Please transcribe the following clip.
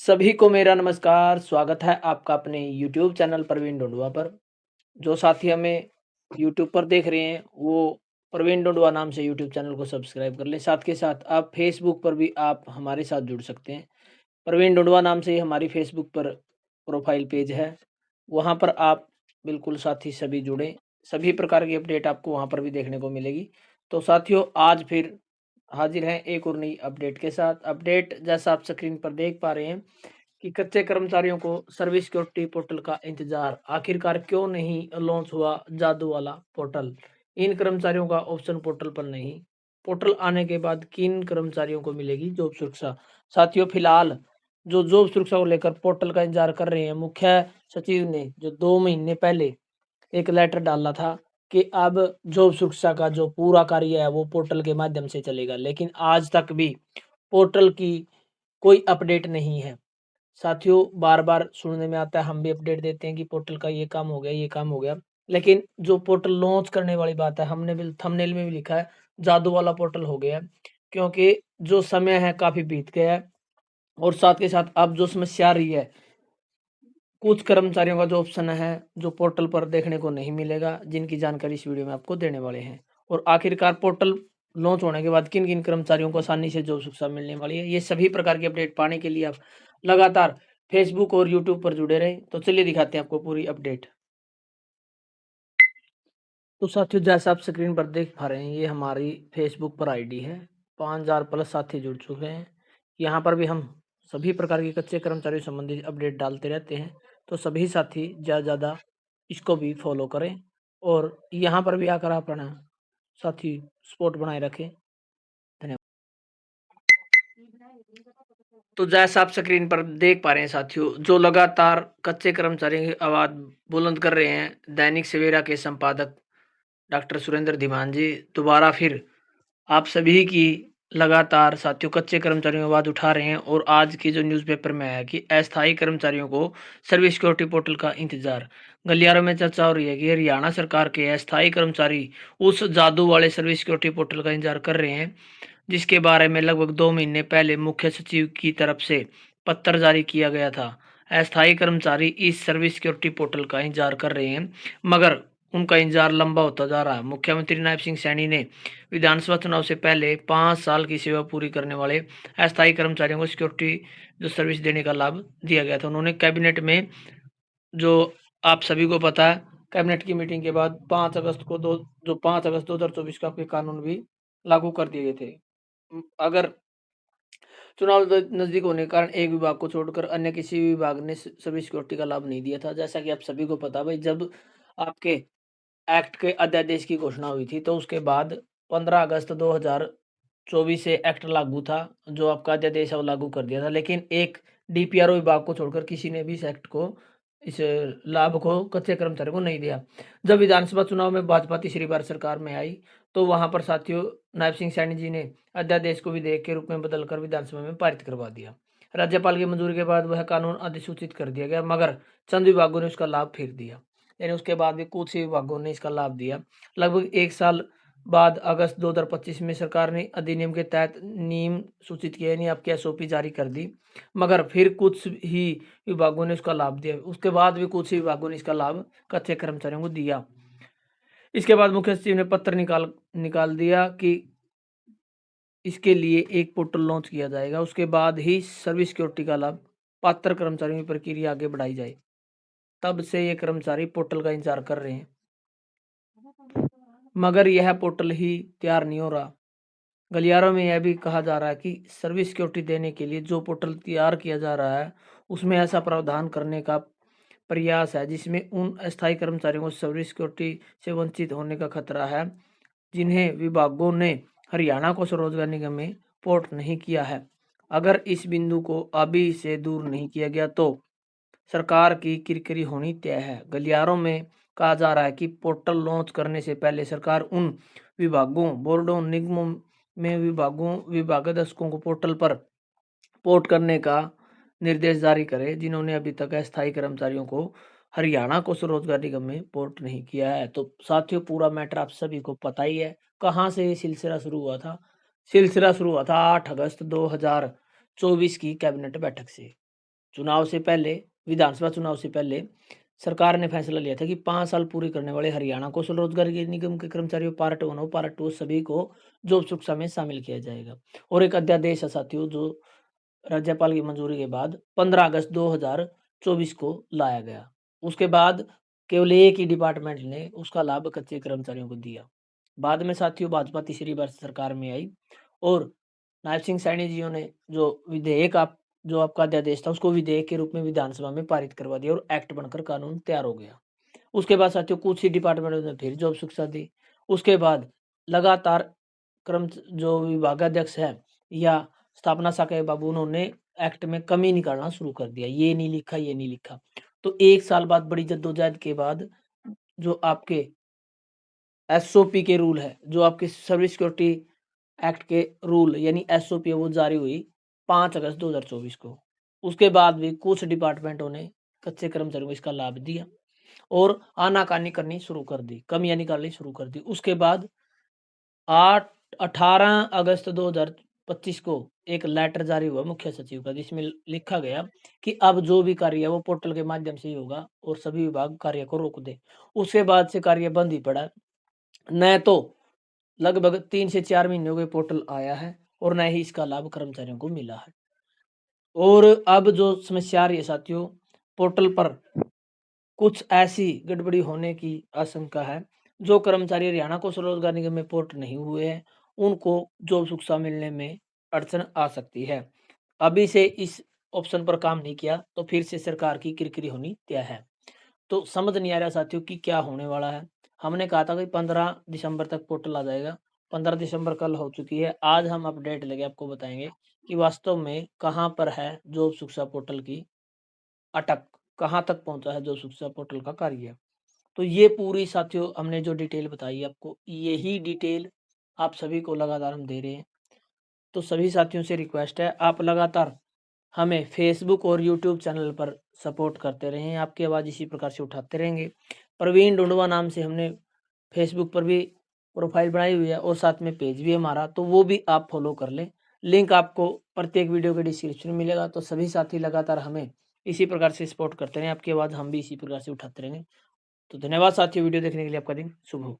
सभी को मेरा नमस्कार, स्वागत है आपका अपने यूट्यूब चैनल प्रवीण ढूंढुआ पर। जो साथी हमें यूट्यूब पर देख रहे हैं, वो प्रवीण ढूंढुआ नाम से यूट्यूब चैनल को सब्सक्राइब कर लें। साथ के साथ आप फेसबुक पर भी आप हमारे साथ जुड़ सकते हैं। प्रवीण ढूंढुआ नाम से ही हमारी फेसबुक पर प्रोफाइल पेज है। वहाँ पर आप बिल्कुल साथी सभी जुड़ें। सभी प्रकार की अपडेट आपको वहाँ पर भी देखने को मिलेगी। तो साथियों, आज फिर हाजिर हैं एक और नई अपडेट के साथ। अपडेट जैसा आप स्क्रीन पर देख पा रहे हैं कि कच्चे कर्मचारियों को सर्विस सिक्योरिटी पोर्टल का इंतजार, आखिरकार क्यों नहीं लॉन्च हुआ जादू वाला पोर्टल। इन कर्मचारियों का ऑप्शन पोर्टल पर नहीं। पोर्टल आने के बाद किन कर्मचारियों को मिलेगी जॉब सुरक्षा। साथियों, फिलहाल जो जॉब सुरक्षा को लेकर पोर्टल का इंतजार कर रहे हैं, मुख्य सचिव ने जो 2 महीने पहले एक लेटर डाला था कि अब जॉब सुरक्षा का जो पूरा कार्य है वो पोर्टल के माध्यम से चलेगा, लेकिन आज तक भी पोर्टल की कोई अपडेट नहीं है। साथियों, बार-बार सुनने में आता है, हम भी अपडेट देते हैं कि पोर्टल का ये काम हो गया, ये काम हो गया। लेकिन जो पोर्टल लॉन्च करने वाली बात है, हमने भी थंबनेल में भी लिखा है, जादू वाला पोर्टल हो गया है। क्योंकि जो समय है काफ़ी बीत गया है और साथ के साथ अब जो समस्या आ रही है, कुछ कर्मचारियों का जो ऑप्शन है, जो पोर्टल पर देखने को नहीं मिलेगा, जिनकी जानकारी इस वीडियो में आपको देने वाले हैं। और आखिरकार पोर्टल लॉन्च होने के बाद किन-किन कर्मचारियों को आसानी से जॉब सुरक्षा मिलने वाली है, ये सभी प्रकार की अपडेट पाने के लिए आप लगातार फेसबुक और यूट्यूब पर जुड़े रहें। तो चलिए दिखाते हैं आपको पूरी अपडेट। तो साथियों, जैसा आप स्क्रीन पर देख पा रहे हैं, ये हमारी फेसबुक पर आईडी है। 5000 प्लस साथी जुड़ चुके हैं। यहाँ पर भी हम सभी प्रकार के कच्चे कर्मचारियों से संबंधित अपडेट डालते रहते हैं। तो सभी साथी ज़्यादा से ज़्यादा इसको भी फॉलो करें और यहाँ पर भी आकर आप अपना साथी सपोर्ट बनाए रखें। धन्यवाद। तो जैसा आप स्क्रीन पर देख पा रहे हैं साथियों, जो लगातार कच्चे कर्मचारियों की आवाज़ बुलंद कर रहे हैं, दैनिक सवेरा के संपादक डॉक्टर सुरेंद्र धीमान जी दोबारा फिर आप सभी की लगातार साथियों कच्चे कर्मचारियों की आवाज़ उठा रहे हैं और आज की जो न्यूज़पेपर में है कि अस्थायी कर्मचारियों को सर्विस सिक्योरिटी पोर्टल का इंतजार। गलियारों में चर्चा हो रही है कि हरियाणा सरकार के अस्थायी कर्मचारी उस जादू वाले सर्विस सिक्योरिटी पोर्टल का इंतजार कर रहे हैं, जिसके बारे में लगभग 2 महीने पहले मुख्य सचिव की तरफ से पत्र जारी किया गया था। अस्थायी कर्मचारी इस सर्विस सिक्योरिटी पोर्टल का इंतजार कर रहे हैं, मगर उनका इंतजार लंबा होता जा रहा है। मुख्यमंत्री नायब सिंह सैनी ने विधानसभा चुनाव से पहले 5 साल की सेवा पूरी करने वाले अस्थायी कर्मचारियों को सिक्योरिटी जो सर्विस देने का लाभ दिया गया था। उन्होंने कैबिनेट में, जो आप सभी को पता है, कैबिनेट की मीटिंग के बाद 5 अगस्त को दो जो 5 अगस्त 2024 का आपके कानून भी लागू कर दिए गए थे। अगर चुनाव नजदीक होने के कारण एक विभाग को छोड़कर अन्य किसी भी विभाग ने सर्विस सिक्योरिटी का लाभ नहीं दिया था। जैसा कि आप सभी को पता है भाई, जब आपके एक्ट के अध्यादेश की घोषणा हुई थी, तो उसके बाद 15 अगस्त 2024 से एक्ट लागू था, जो आपका अध्यादेश है वो लागू कर दिया था। लेकिन एक डीपीआरओ विभाग को छोड़कर किसी ने भी इस लाभ को कच्चे कर्मचारियों को नहीं दिया। जब विधानसभा चुनाव में भाजपा तीसरी बार सरकार में आई, तो वहां पर साथियों नायब सिंह सैनी जी ने अध्यादेश को विधेयक के रूप में बदलकर विधानसभा में पारित करवा दिया। राज्यपाल की मंजूरी के बाद वह कानून अधिसूचित कर दिया गया, मगर चंद विभागों ने उसका लाभ फेर दिया। यानी उसके बाद भी कुछ ही विभागों ने इसका लाभ दिया। लगभग 1 साल बाद अगस्त 2025 में सरकार ने अधिनियम के तहत नियम सूचित किए, यानी आपकी एसओपी जारी कर दी। मगर फिर कुछ ही विभागों ने उसका लाभ दिया। उसके बाद भी कुछ ही विभागों ने इसका लाभ कच्चे कर्मचारियों को दिया। इसके बाद मुख्य सचिव ने पत्र निकाल दिया कि इसके लिए एक पोर्टल लॉन्च किया जाएगा। उसके बाद ही सर्विस सिक्योरिटी का लाभ पात्र कर्मचारियों की प्रक्रिया आगे बढ़ाई जाए। तब से ये कर्मचारी पोर्टल का इंतजार कर रहे हैं, मगर यह पोर्टल ही तैयार नहीं हो रहा। गलियारों में यह भी कहा जा रहा है कि सर्विस सिक्योरिटी देने के लिए जो पोर्टल तैयार किया जा रहा है, उसमें ऐसा प्रावधान करने का प्रयास है जिसमें उन अस्थायी कर्मचारियों को सर्विस सिक्योरिटी से वंचित होने का खतरा है, जिन्हें विभागों ने हरियाणा को स्वरोजगार निगम में पोर्ट नहीं किया है। अगर इस बिंदु को अभी से दूर नहीं किया गया तो सरकार की किरकिरी होनी तय है। गलियारों में कहा जा रहा है कि पोर्टल लॉन्च करने से पहले सरकार उन विभागों, बोर्डों, निगमों में विभागाध्यक्षों को पोर्टल पर पोर्ट करने का निर्देश जारी करे, जिन्होंने अभी तक अस्थायी कर्मचारियों को हरियाणा को स्वरोजगार निगम में पोर्ट नहीं किया है। तो साथियों, पूरा मैटर आप सभी को पता ही है। कहाँ से ये सिलसिला शुरू हुआ था? सिलसिला शुरू हुआ था 8 अगस्त 2024 की कैबिनेट बैठक से। चुनाव से पहले, विधानसभा चुनाव से पहले सरकार ने फैसला लिया था कि 5 साल पूरे करने वाले हरियाणा कौशल रोजगार निगम के कर्मचारियों पार्ट 1 और पार्ट 2 सभी को जॉब सुरक्षा में शामिल किया जाएगा। और एक अध्यादेश है साथियों जो राज्यपाल की मंजूरी के बाद 15 अगस्त 2024 को लाया गया। उसके बाद केवल एक ही डिपार्टमेंट ने उसका लाभ कच्चे कर्मचारियों को दिया। बाद में साथियों भाजपा तीसरी बार सरकार में आई और नायब सिंह सैनी जी ने जो आपका अध्यादेश था उसको विधेयक के रूप में विधानसभा में पारित करवा दिया और एक्ट बनकर कानून तैयार हो गया। उसके बाद साथियों कुछ ही डिपार्टमेंट ने फिर जॉब शिक्षा दी। उसके बाद लगातार क्रम जो विभागाध्यक्ष है या स्थापना शाखा के बाबू उन्होंने एक्ट में कमी निकालना शुरू कर दिया। ये नहीं लिखा, ये नहीं लिखा। तो 1 साल बाद बड़ी जद्दोजहद के बाद जो आपके एसओपी के रूल है, जो आपके सर्विस सिक्योरिटी एक्ट के रूल यानी एसओपी वो जारी हुई 5 अगस्त 2024 को। उसके बाद भी कुछ डिपार्टमेंटों ने कच्चे कर्मचारियों को इसका लाभ दिया और आनाकानी करनी शुरू कर दी, कमियाँ निकालनी शुरू कर दी। उसके बाद 18 अगस्त 2025 को एक लेटर जारी हुआ मुख्य सचिव का जिसमें लिखा गया कि अब जो भी कार्य है वो पोर्टल के माध्यम से ही होगा और सभी विभाग कार्य को रोक दे। उसके बाद से कार्य बंद ही पड़ा। न तो लगभग 3 से 4 महीने हो गए पोर्टल आया है और न ही इसका लाभ कर्मचारियों को मिला है। और अब जो समस्या आ रही है साथियों, पोर्टल पर कुछ ऐसी गड़बड़ी होने की आशंका है, जो कर्मचारी हरियाणा कौशल रोजगार निगम में पोर्ट नहीं हुए हैं, उनको जॉब सुरक्षा मिलने में अड़चन आ सकती है। अभी से इस ऑप्शन पर काम नहीं किया तो फिर से सरकार की किरकिरी होनी तय है। तो समझ नहीं आ रहा साथियों कि क्या होने वाला है। हमने कहा था कि 15 दिसंबर तक पोर्टल आ जाएगा। 15 दिसंबर कल हो चुकी है। आज हम अपडेट लेके आपको बताएँगे कि वास्तव में कहाँ पर है जॉब सुरक्षा पोर्टल की अटक, कहाँ तक पहुँचा है जॉब सुरक्षा पोर्टल का कार्य। तो ये पूरी साथियों हमने जो डिटेल बताई आपको, यही डिटेल आप सभी को लगातार हम दे रहे हैं। तो सभी साथियों से रिक्वेस्ट है आप लगातार हमें फेसबुक और यूट्यूब चैनल पर सपोर्ट करते रहें। आपकी आवाज़ इसी प्रकार से उठाते रहेंगे। प्रवीण डुंडवा नाम से हमने फेसबुक पर भी प्रोफाइल बनाई हुई है और साथ में पेज भी है हमारा, तो वो भी आप फॉलो कर लें। लिंक आपको प्रत्येक वीडियो के डिस्क्रिप्शन में मिलेगा। तो सभी साथी लगातार हमें इसी प्रकार से सपोर्ट करते रहें। आपकी आवाज़ हम भी इसी प्रकार से उठाते रहेंगे। तो धन्यवाद साथियों, वीडियो देखने के लिए। आपका दिन शुभ हो।